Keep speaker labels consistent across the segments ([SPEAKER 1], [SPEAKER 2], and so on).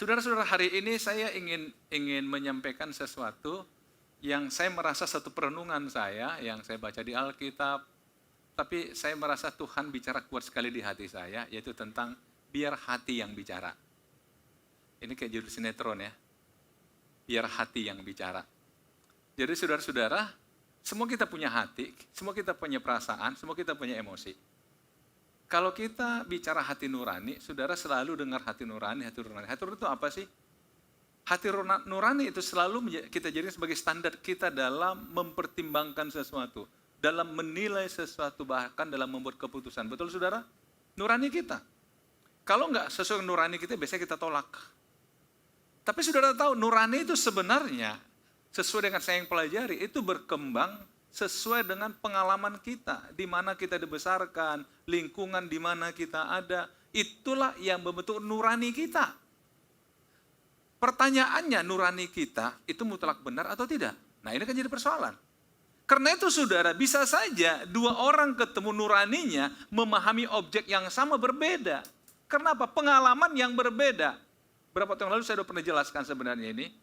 [SPEAKER 1] Saudara-saudara, hari ini saya ingin menyampaikan sesuatu yang saya merasa satu perenungan saya, yang saya baca di Alkitab, tapi saya merasa Tuhan bicara kuat sekali di hati saya, yaitu tentang biar hati yang bicara. Ini kayak judul sinetron ya, biar hati yang bicara. Jadi saudara-saudara, semua kita punya hati, semua kita punya perasaan, semua kita punya emosi. Kalau kita bicara hati nurani, saudara selalu dengar hati nurani. Hati nurani itu apa sih? Hati nurani itu selalu kita jadikan sebagai standar kita dalam mempertimbangkan sesuatu, dalam menilai sesuatu, bahkan dalam membuat keputusan. Betul saudara? Nurani kita. Kalau enggak sesuai nurani kita, biasanya kita tolak. Tapi saudara tahu, nurani itu sebenarnya, sesuai dengan saya yang pelajari, itu berkembang sesuai dengan pengalaman kita, di mana kita dibesarkan, lingkungan di mana kita ada, itulah yang membentuk nurani kita. Pertanyaannya, nurani kita itu mutlak benar atau tidak? Nah, ini kan jadi persoalan. Karena itu saudara, bisa saja dua orang ketemu nuraninya memahami objek yang sama berbeda. Kenapa? Pengalaman yang berbeda. Berapa tahun lalu saya sudah pernah jelaskan sebenarnya ini.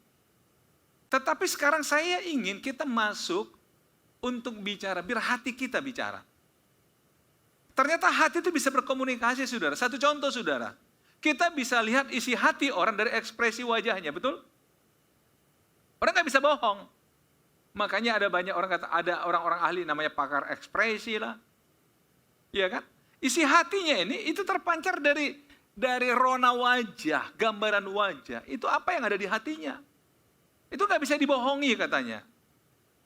[SPEAKER 1] Tetapi sekarang saya ingin kita masuk untuk bicara, biar hati kita bicara. Ternyata hati itu bisa berkomunikasi, saudara. Satu contoh, saudara. Kita bisa lihat isi hati orang dari ekspresi wajahnya, betul? Orang nggak bisa bohong. Makanya ada banyak orang kata, ada orang-orang ahli namanya pakar ekspresi lah. Iya kan? Isi hatinya ini, itu terpancar dari rona wajah, gambaran wajah. Itu apa yang ada di hatinya. Itu nggak bisa dibohongi katanya.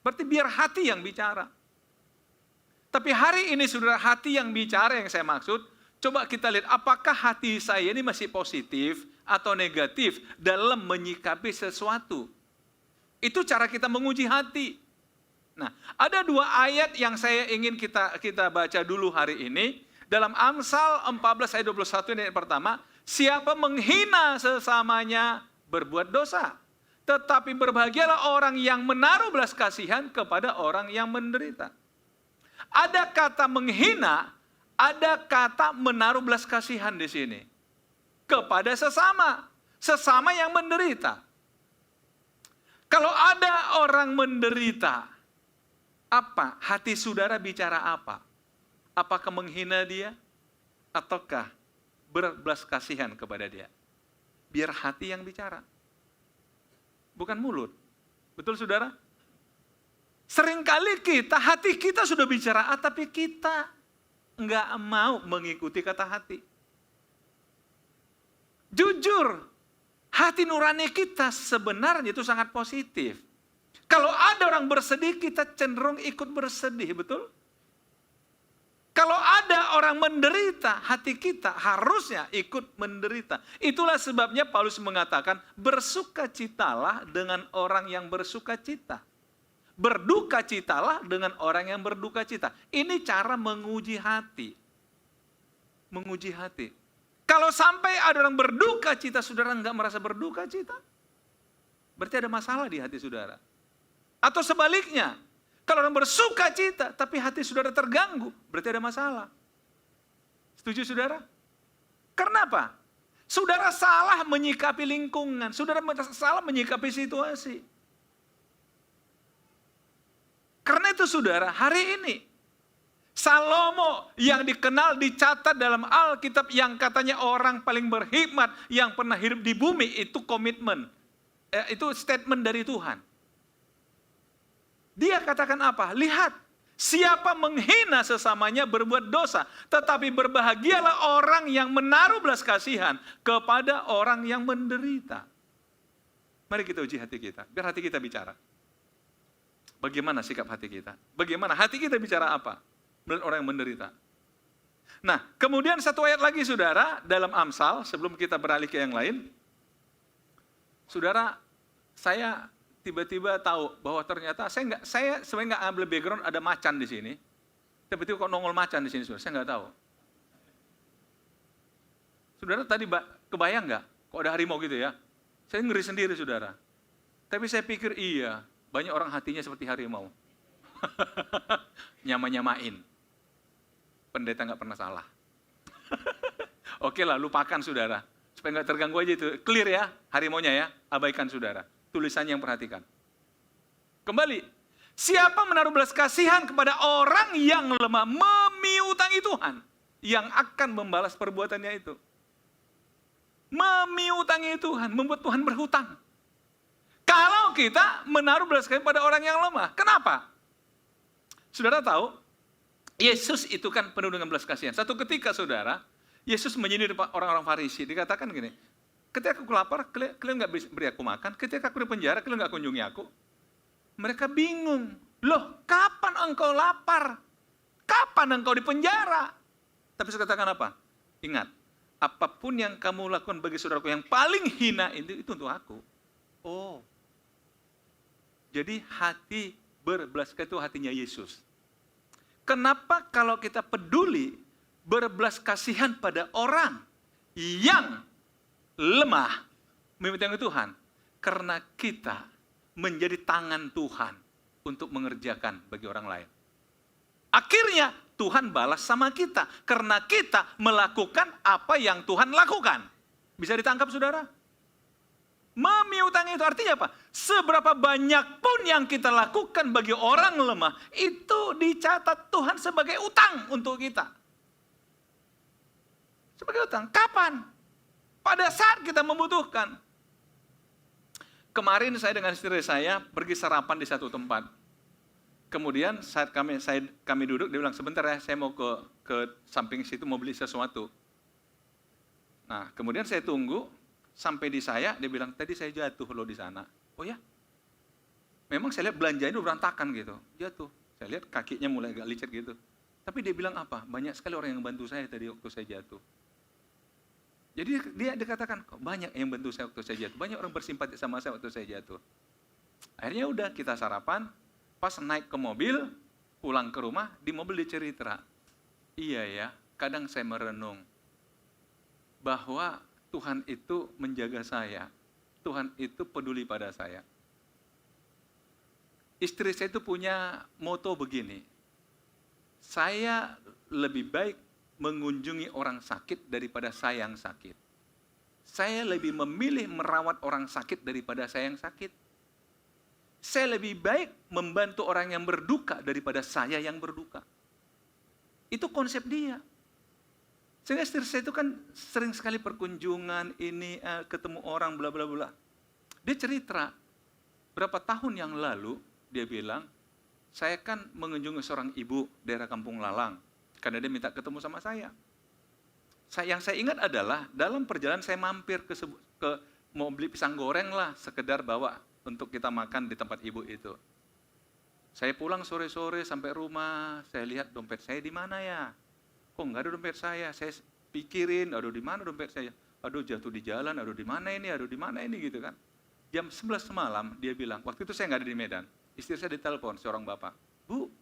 [SPEAKER 1] Berarti biar hati yang bicara. Tapi hari ini saudara, hati yang bicara yang saya maksud, coba kita lihat apakah hati saya ini masih positif atau negatif dalam menyikapi sesuatu. Itu cara kita menguji hati. Nah, ada dua ayat yang saya ingin kita baca dulu hari ini. Dalam Amsal 14 ayat 21 ini yang pertama, siapa menghina sesamanya berbuat dosa. Tetapi berbahagialah orang yang menaruh belas kasihan kepada orang yang menderita. Ada kata menghina, ada kata menaruh belas kasihan di sini. Kepada sesama. Sesama yang menderita. Kalau ada orang menderita, apa? Hati saudara bicara apa? Apakah menghina dia? Ataukah berbelas kasihan kepada dia? Biar hati yang bicara. Bukan mulut. Betul saudara? Seringkali hati kita sudah bicara A, tapi kita nggak mau mengikuti kata hati. Jujur, hati nurani kita sebenarnya itu sangat positif. Kalau ada orang bersedih, kita cenderung ikut bersedih, betul? Kalau ada orang menderita, hati kita harusnya ikut menderita. Itulah sebabnya Paulus mengatakan, bersukacitalah dengan orang yang bersukacita. Berdukacitalah dengan orang yang berdukacita. Ini cara menguji hati. Menguji hati. Kalau sampai ada orang berdukacita, saudara enggak merasa berdukacita, berarti ada masalah di hati saudara. Atau sebaliknya, kalau orang bersuka cita, tapi hati saudara terganggu, berarti ada masalah. Setuju saudara? Kenapa? Saudara salah menyikapi lingkungan, saudara salah menyikapi situasi. Karena itu saudara, hari ini, Salomo yang dicatat dalam Alkitab yang katanya orang paling berhikmat yang pernah hidup di bumi, itu komitmen. Itu statement dari Tuhan. Dia katakan apa? Lihat, siapa menghina sesamanya berbuat dosa, tetapi berbahagialah orang yang menaruh belas kasihan kepada orang yang menderita. Mari kita uji hati kita, biar hati kita bicara. Bagaimana sikap hati kita? Bagaimana hati kita bicara apa? Melihat orang yang menderita. Nah, kemudian satu ayat lagi saudara, dalam Amsal, sebelum kita beralih ke yang lain. Saudara, saya tiba-tiba tahu bahwa ternyata saya sebenarnya nggak ambil background ada macan di sini. Tiba-tiba kok nongol macan di sini, saudara. Saya nggak tahu. Saudara tadi kebayang nggak? Kok ada harimau gitu ya? Saya ngeri sendiri, saudara. Tapi saya pikir iya, banyak orang hatinya seperti harimau. Nyama-nyamain. Pendeta nggak pernah salah. Oke lah, lupakan saudara. supaya nggak terganggu aja itu. Clear ya, harimonya ya, abaikan saudara. Tulisannya yang perhatikan. Kembali, siapa menaruh belas kasihan kepada orang yang lemah, memiutangi Tuhan, yang akan membalas perbuatannya itu. Memiutangi Tuhan, membuat Tuhan berhutang. Kalau kita menaruh belas kasihan pada orang yang lemah, kenapa? Saudara tahu, Yesus itu kan penuh dengan belas kasihan. Satu ketika saudara, Yesus menyindir orang-orang Farisi, dikatakan gini, ketika aku lapar, kalian nggak beri aku makan, ketika aku di penjara, kalian nggak kunjungi aku. Mereka bingung, loh kapan engkau lapar? Kapan engkau di penjara? Tapi saya katakan apa? Ingat, apapun yang kamu lakukan bagi saudaraku yang paling hina itu untuk aku. Oh, jadi hati berbelas kasihan itu hatinya Yesus. Kenapa kalau kita peduli berbelas kasihan pada orang yang lemah meminta Tuhan? Karena kita menjadi tangan Tuhan untuk mengerjakan bagi orang lain. Akhirnya Tuhan balas sama kita karena kita melakukan apa yang Tuhan lakukan. Bisa ditangkap saudara? Memiutangi itu artinya apa? Seberapa banyak pun yang kita lakukan bagi orang lemah, itu dicatat Tuhan sebagai utang untuk kita. Sebagai utang. Kapan? Pada saat kita membutuhkan. Kemarin saya dengan istri saya pergi sarapan di satu tempat. Kemudian saat kami duduk, dia bilang, sebentar ya, saya mau ke samping situ mau beli sesuatu. Nah, kemudian saya tunggu, sampai di saya, dia bilang, tadi saya jatuh loh di sana. Oh ya? Memang saya lihat belanjanya udah berantakan gitu, jatuh. Saya lihat kakinya mulai agak licet gitu. Tapi dia bilang apa? Banyak sekali orang yang bantu saya tadi waktu saya jatuh. Jadi dia dikatakan, kok banyak yang bantu saya waktu saya jatuh. Banyak orang bersimpati sama saya waktu saya jatuh. Akhirnya udah kita sarapan, pas naik ke mobil, pulang ke rumah, di mobil dicerita. Iya ya, kadang saya merenung bahwa Tuhan itu menjaga saya. Tuhan itu peduli pada saya. Istri saya itu punya moto begini, saya lebih baik mengunjungi orang sakit daripada saya yang sakit. Saya lebih memilih merawat orang sakit daripada saya yang sakit. Saya lebih baik membantu orang yang berduka daripada saya yang berduka. Itu konsep dia. Sehingga istri saya itu kan sering sekali perkunjungan, ini ketemu orang, bla bla bla. Dia cerita, berapa tahun yang lalu, dia bilang, saya kan mengunjungi seorang ibu daerah Kampung Lalang. Karena dia minta ketemu sama saya. Yang saya ingat adalah dalam perjalanan saya mampir ke mau beli pisang goreng lah, sekedar bawa untuk kita makan di tempat ibu itu. Saya pulang sore-sore sampai rumah, saya lihat dompet saya di mana ya? Kok nggak ada dompet saya? Saya pikirin, aduh di mana dompet saya? Aduh jatuh di jalan, aduh di mana ini? Aduh di mana ini gitu kan? Jam 11 malam dia bilang, waktu itu saya nggak ada di Medan. Istri saya ditelepon seorang bapak, Bu,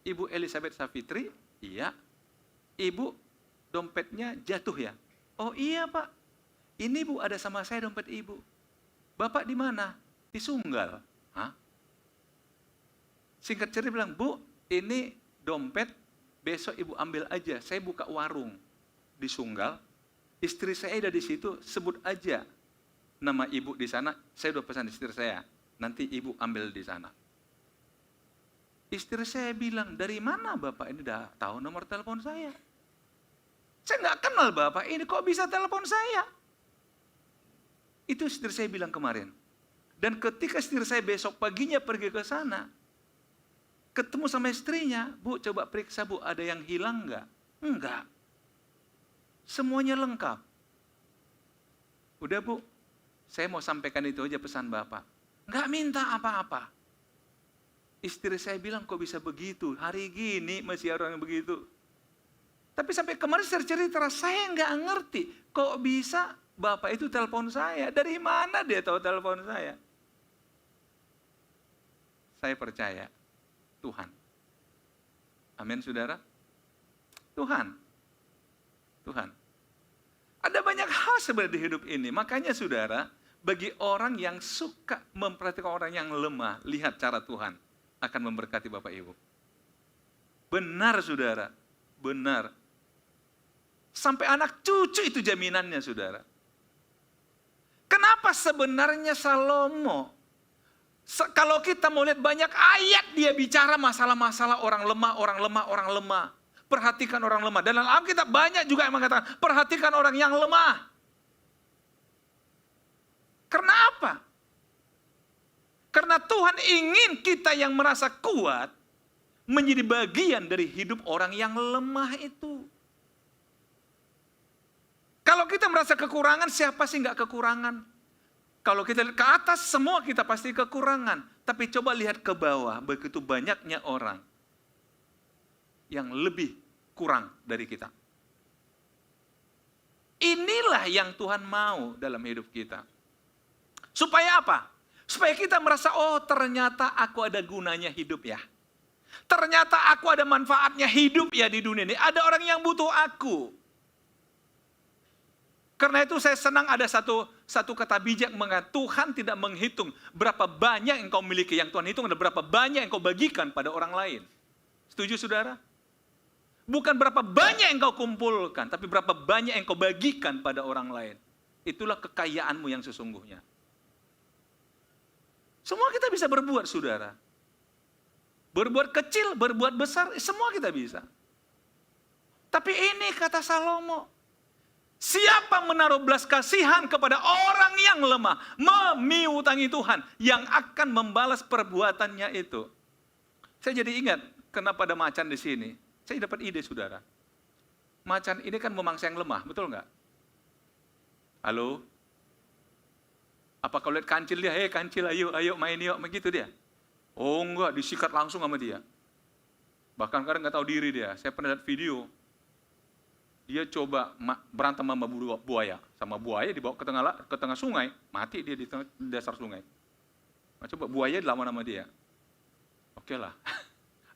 [SPEAKER 1] Ibu Elizabeth Savitri. Iya, ibu dompetnya jatuh ya? Oh iya Pak, ini Bu ada sama saya dompet ibu. Bapak di mana? Di Sunggal. Hah? Singkat cerita bilang, Bu ini dompet besok ibu ambil aja, saya buka warung di Sunggal. Istri saya ada di situ, sebut aja nama ibu di sana, saya udah pesan istri saya, nanti ibu ambil di sana. Istri saya bilang, dari mana Bapak ini udah tahu nomor telepon saya? Saya nggak kenal Bapak ini, kok bisa telepon saya? Itu istri saya bilang kemarin. Dan ketika istri saya besok paginya pergi ke sana, ketemu sama istrinya, Bu coba periksa Bu, ada yang hilang nggak? Enggak. Semuanya lengkap. Udah Bu, saya mau sampaikan itu aja pesan Bapak. Nggak minta apa-apa. Istri saya bilang, kok bisa begitu? Hari gini masih ada orang yang begitu. Tapi sampai kemarin saya cerita, saya nggak ngerti. Kok bisa Bapak itu telepon saya? Dari mana dia tahu telepon saya? Saya percaya, Tuhan. Amin, saudara? Tuhan. Tuhan. Ada banyak hal sebenarnya di hidup ini. Makanya saudara, bagi orang yang suka memperhatikan orang yang lemah, lihat cara Tuhan akan memberkati Bapak Ibu. Benar saudara, benar. Sampai anak cucu itu jaminannya saudara. Apa sebenarnya Salomo? Kalau kita mau lihat banyak ayat dia bicara masalah-masalah orang lemah, orang lemah, orang lemah. Perhatikan orang lemah. Dan dalam Alkitab banyak juga yang mengatakan, perhatikan orang yang lemah. Karena apa? Karena Tuhan ingin kita yang merasa kuat menjadi bagian dari hidup orang yang lemah itu. Kalau kita merasa kekurangan, siapa sih nggak kekurangan? Kalau kita lihat ke atas, semua kita pasti kekurangan. Tapi coba lihat ke bawah, begitu banyaknya orang yang lebih kurang dari kita. Inilah yang Tuhan mau dalam hidup kita. Supaya apa? Supaya kita merasa, oh ternyata aku ada gunanya hidup ya. Ternyata aku ada manfaatnya hidup ya di dunia ini. Ada orang yang butuh aku. Karena itu saya senang ada satu kata bijak mengatakan, Tuhan tidak menghitung berapa banyak yang kau miliki. Yang Tuhan hitung ada berapa banyak yang kau bagikan pada orang lain. Setuju saudara? Bukan berapa banyak yang kau kumpulkan, tapi berapa banyak yang kau bagikan pada orang lain. Itulah kekayaanmu yang sesungguhnya. Semua kita bisa berbuat, saudara. Berbuat kecil, berbuat besar, semua kita bisa. Tapi ini kata Salomo, siapa menaruh belas kasihan kepada orang yang lemah, memiutangi Tuhan, yang akan membalas perbuatannya itu. Saya jadi ingat, kenapa ada macan di sini. Saya dapat ide, saudara. Macan ini kan memangsa yang lemah, betul nggak? Halo? Apa kau lihat kancil dia, hei kancil ayo main yuk, begitu dia? Oh enggak, disikat langsung sama dia. Bahkan kadang nggak tahu diri dia. Saya pernah lihat video, dia coba berantem sama buaya. Sama buaya dibawa ke tengah sungai, mati dia di dasar sungai. Nah, coba buaya dilawan sama dia. Oke lah.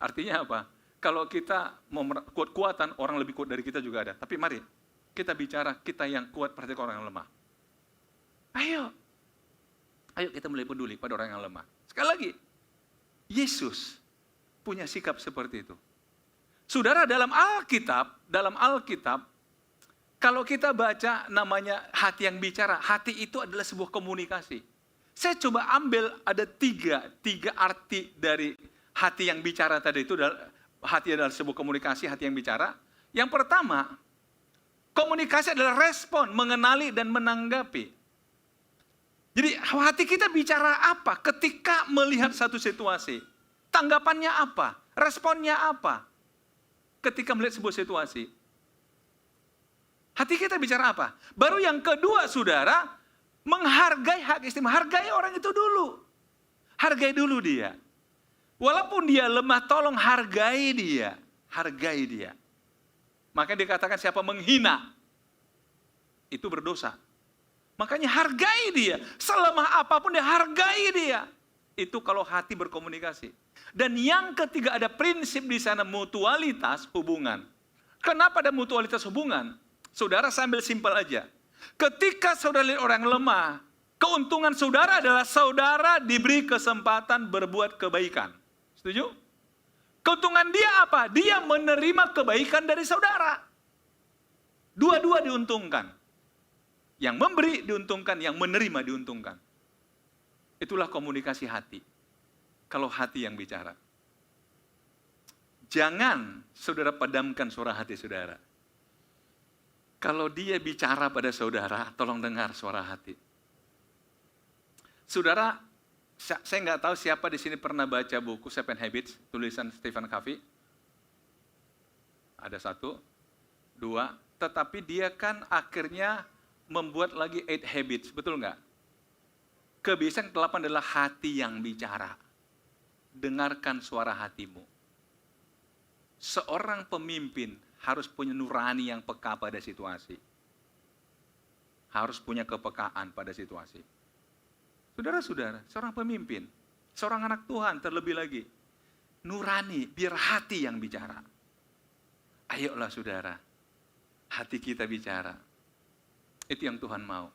[SPEAKER 1] Artinya apa? Kalau kita mau kuat-kuatan, orang lebih kuat dari kita juga ada. Tapi mari, kita bicara kita yang kuat, perhatikan orang yang lemah. Ayo kita mulai peduli pada orang yang lemah. Sekali lagi, Yesus punya sikap seperti itu. Saudara, dalam Alkitab, kalau kita baca namanya hati yang bicara, hati itu adalah sebuah komunikasi. Saya coba ambil ada tiga arti dari hati yang bicara tadi itu. Hati adalah sebuah komunikasi, hati yang bicara. Yang pertama, komunikasi adalah respon, mengenali dan menanggapi. Jadi hati kita bicara apa ketika melihat satu situasi? Tanggapannya apa? Responnya apa? Ketika melihat sebuah situasi. Hati kita bicara apa? Baru yang kedua, saudara, menghargai hak istimewa. Hargai orang itu dulu. Hargai dulu dia. Walaupun dia lemah, tolong hargai dia. Hargai dia. Makanya dikatakan siapa menghina, itu berdosa. Makanya hargai dia. Selemah apapun dia, hargai dia. Itu kalau hati berkomunikasi. Dan yang ketiga ada prinsip di sana, mutualitas hubungan. Kenapa ada mutualitas hubungan? Saudara, sambil simpel aja. Ketika saudara lihat orang lemah, keuntungan saudara adalah saudara diberi kesempatan berbuat kebaikan. Setuju? Keuntungan dia apa? Dia menerima kebaikan dari saudara. Dua-dua diuntungkan. Yang memberi diuntungkan, yang menerima diuntungkan. Itulah komunikasi hati. Kalau hati yang bicara. Jangan saudara padamkan suara hati saudara. Kalau dia bicara pada saudara, tolong dengar suara hati. Saudara, saya nggak tahu siapa di sini pernah baca buku Seven Habits, tulisan Stephen Covey. Ada 1, 2, tetapi dia kan akhirnya membuat lagi 8 habits, betul nggak? Kebiasaan ke-8 adalah hati yang bicara. Dengarkan suara hatimu. Seorang pemimpin harus punya nurani yang peka pada situasi. Harus punya kepekaan pada situasi. Saudara-saudara, seorang pemimpin, seorang anak Tuhan terlebih lagi. Nurani, biar hati yang bicara. Ayolah saudara, hati kita bicara. Itu yang Tuhan mau.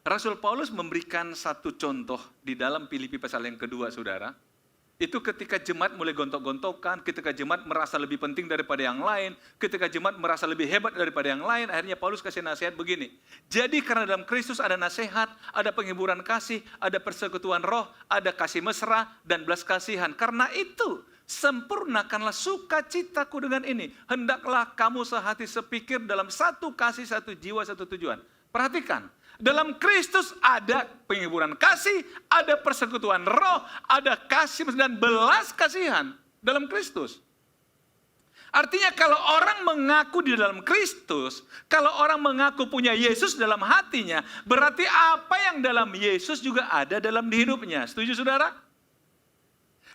[SPEAKER 1] Rasul Paulus memberikan satu contoh di dalam Filipi pasal yang kedua, saudara. Itu ketika jemaat mulai gontok-gontokan, ketika jemaat merasa lebih penting daripada yang lain, ketika jemaat merasa lebih hebat daripada yang lain, akhirnya Paulus kasih nasihat begini. Jadi karena dalam Kristus ada nasihat, ada penghiburan kasih, ada persekutuan roh, ada kasih mesra, dan belas kasihan. Karena itu, sempurnakanlah sukacitaku dengan ini. Hendaklah kamu sehati sepikir dalam satu kasih, satu jiwa, satu tujuan. Perhatikan. Dalam Kristus ada penghiburan kasih, ada persekutuan roh, ada kasih dan belas kasihan dalam Kristus. Artinya kalau orang mengaku di dalam Kristus, kalau orang mengaku punya Yesus dalam hatinya, berarti apa yang dalam Yesus juga ada dalam hidupnya. Setuju saudara?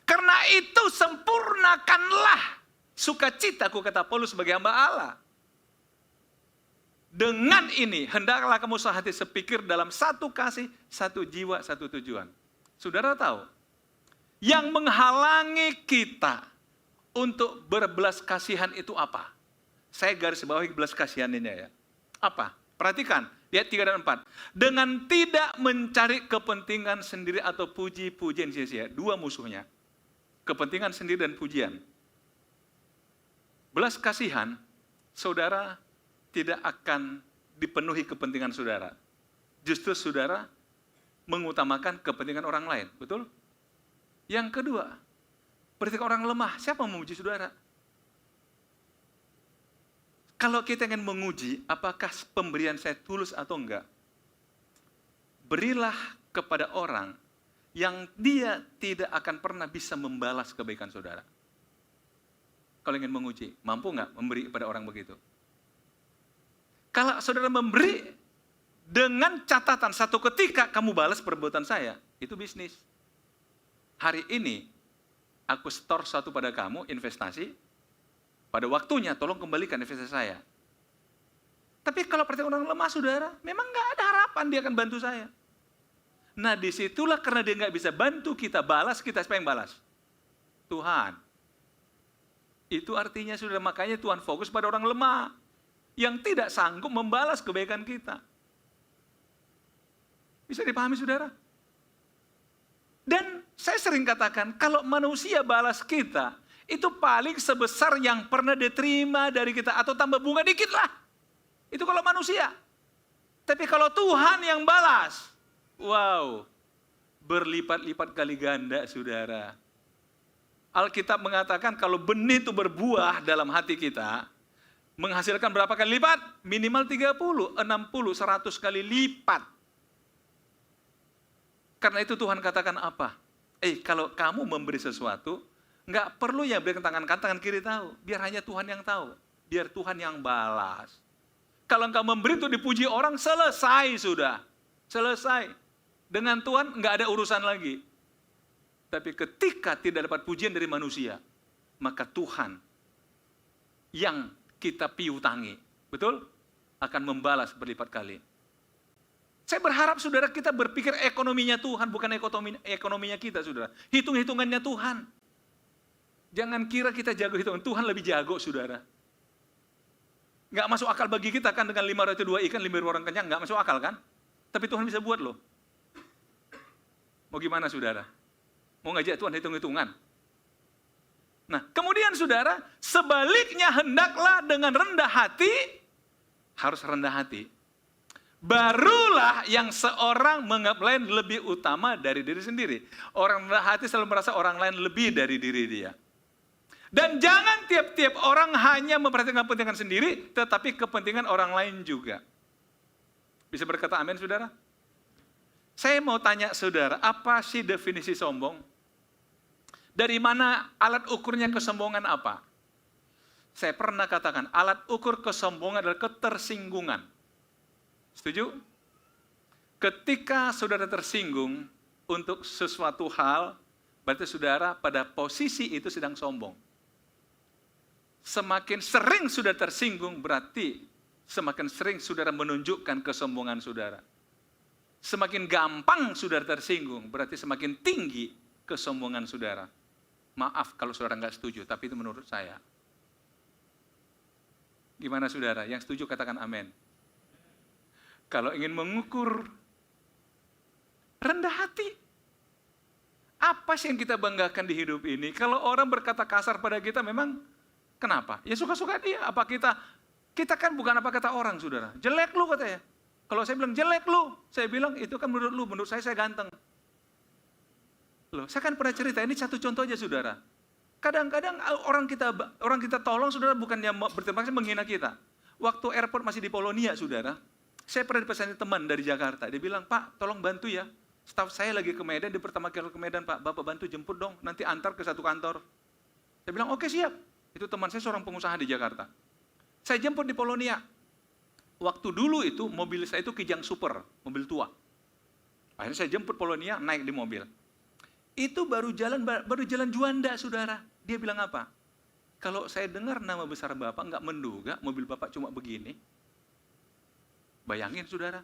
[SPEAKER 1] Karena itu sempurnakanlah sukacitaku, kata Paulus sebagai hamba Allah. Dengan ini, hendaklah kamu sehati sepikir dalam satu kasih, satu jiwa, satu tujuan. Saudara tahu, yang menghalangi kita untuk berbelas kasihan itu apa? Saya garis bawahi belas kasihan ini ya. Apa? Perhatikan, ayat 3 dan 4. Dengan tidak mencari kepentingan sendiri atau puji-pujian sia-sia. Dua musuhnya. Kepentingan sendiri dan pujian. Belas kasihan, saudara tidak akan dipenuhi kepentingan saudara. Justru saudara mengutamakan kepentingan orang lain, betul? Yang kedua, ketika orang lemah, siapa memuji saudara? Kalau kita ingin menguji apakah pemberian saya tulus atau enggak, berilah kepada orang yang dia tidak akan pernah bisa membalas kebaikan saudara. Kalau ingin menguji, mampu enggak memberi kepada orang begitu? Kalau saudara memberi dengan catatan satu ketika kamu balas perbuatan saya, itu bisnis. Hari ini aku store satu pada kamu, investasi, pada waktunya tolong kembalikan investasi saya. Tapi kalau perhatian orang lemah saudara, memang nggak ada harapan dia akan bantu saya. Nah disitulah karena dia nggak bisa bantu kita balas, kita siapa yang balas? Tuhan. Itu artinya saudara, makanya Tuhan fokus pada orang lemah yang tidak sanggup membalas kebaikan kita. Bisa dipahami saudara? Dan saya sering katakan, kalau manusia balas kita, itu paling sebesar yang pernah diterima dari kita, atau tambah bunga dikit lah. Itu kalau manusia. Tapi kalau Tuhan yang balas, wow, berlipat-lipat kali ganda saudara. Alkitab mengatakan kalau benih itu berbuah dalam hati kita, menghasilkan berapa kali lipat? Minimal 30, 60, 100 kali lipat. Karena itu Tuhan katakan apa? Kalau kamu memberi sesuatu, nggak perlu ya berikan tangan kiri tahu. Biar hanya Tuhan yang tahu. Biar Tuhan yang balas. Kalau engkau memberi itu dipuji orang, selesai sudah. Selesai. Dengan Tuhan nggak ada urusan lagi. Tapi ketika tidak dapat pujian dari manusia, maka Tuhan yang kita piutangi, betul? Akan membalas berlipat kali. Saya berharap saudara kita berpikir ekonominya Tuhan, bukan ekonominya kita saudara. Hitung-hitungannya Tuhan. Jangan kira kita jago hitungan, Tuhan lebih jago saudara. Nggak masuk akal bagi kita kan dengan 5 roti 2 ikan, 5 orang kenyang, nggak masuk akal kan? Tapi Tuhan bisa buat loh. Mau gimana saudara? Mau ngajak Tuhan hitung-hitungan? Nah, kemudian saudara, sebaliknya hendaklah dengan rendah hati, harus rendah hati. Barulah yang seorang menganggap lain lebih utama dari diri sendiri. Orang rendah hati selalu merasa orang lain lebih dari diri dia. Dan jangan tiap-tiap orang hanya memperhatikan kepentingan sendiri, tetapi kepentingan orang lain juga. Bisa berkata amin saudara? Saya mau tanya saudara, apa sih definisi sombong? Dari mana alat ukurnya kesombongan apa? Saya pernah katakan, alat ukur kesombongan adalah ketersinggungan. Setuju? Ketika saudara tersinggung untuk sesuatu hal, berarti saudara pada posisi itu sedang sombong. Semakin sering sudah tersinggung, berarti semakin sering saudara menunjukkan kesombongan saudara. Semakin gampang saudara tersinggung, berarti semakin tinggi kesombongan saudara. Maaf kalau saudara nggak setuju, tapi itu menurut saya. Gimana saudara? Yang setuju katakan amin. Kalau ingin mengukur rendah hati, Apa sih yang kita banggakan di hidup ini? Kalau orang berkata kasar pada kita memang kenapa? Ya suka-suka dia. Apa kita kan bukan apa kata orang, saudara. Jelek lu katanya. Kalau saya bilang jelek lu, saya bilang itu kan menurut lu, menurut saya ganteng. Loh, saya kan pernah cerita, ini satu contoh aja saudara. Kadang-kadang orang kita tolong saudara bukannya berterima kasih menghina kita. Waktu airport masih di Polonia saudara, saya pernah dipesan teman dari Jakarta. Dia bilang, Pak tolong bantu ya. Staf saya lagi ke Medan, dia pertama kali ke Medan, Pak, Bapak bantu jemput dong, nanti antar ke satu kantor. Saya bilang, oke siap. Itu teman saya seorang pengusaha di Jakarta. Saya jemput di Polonia. Waktu dulu itu, mobil saya itu Kijang Super, mobil tua. Akhirnya saya jemput Polonia, naik di mobil. Itu baru jalan Juanda, saudara. Dia bilang apa? Kalau saya dengar nama besar Bapak, nggak menduga mobil Bapak cuma begini. Bayangin, saudara.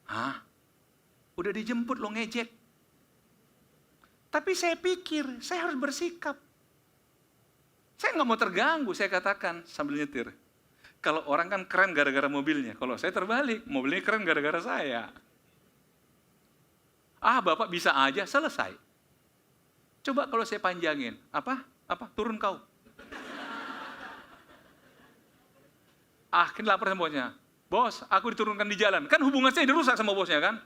[SPEAKER 1] Hah? Udah dijemput lo ngejek. Tapi saya pikir, saya harus bersikap. Saya nggak mau terganggu, saya katakan sambil nyetir. Kalau orang kan keren gara-gara mobilnya. Kalau saya terbalik, mobilnya keren gara-gara saya. Bapak bisa aja, selesai. Coba kalau saya panjangin. Apa? Turun kau. Kan lapar sama bosnya. Bos, aku diturunkan di jalan. Kan hubungan saya dirusak sama bosnya kan?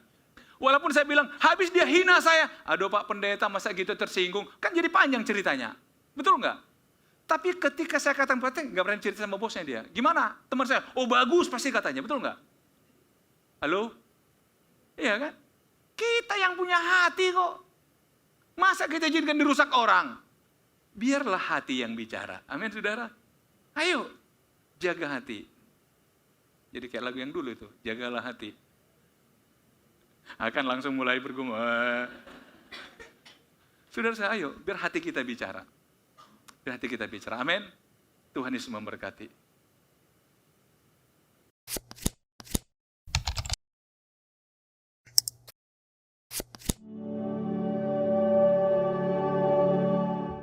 [SPEAKER 1] Walaupun saya bilang, habis dia hina saya. Aduh Pak Pendeta, masa gitu tersinggung. Kan jadi panjang ceritanya. Betul nggak? Tapi ketika saya katakan, nggak berani cerita sama bosnya dia. Gimana? Teman saya, bagus pasti katanya. Betul nggak? Halo? Iya kan? Kita yang punya hati kok. Masa kita jadikan dirusak orang? Biarlah hati yang bicara. Amin, saudara? Ayo, jaga hati. Jadi kayak lagu yang dulu itu, jagalah hati. Akan langsung mulai bergumul. Saudara saya, ayo, biar hati kita bicara. Biar hati kita bicara. Amin. Tuhan Yesus memberkati.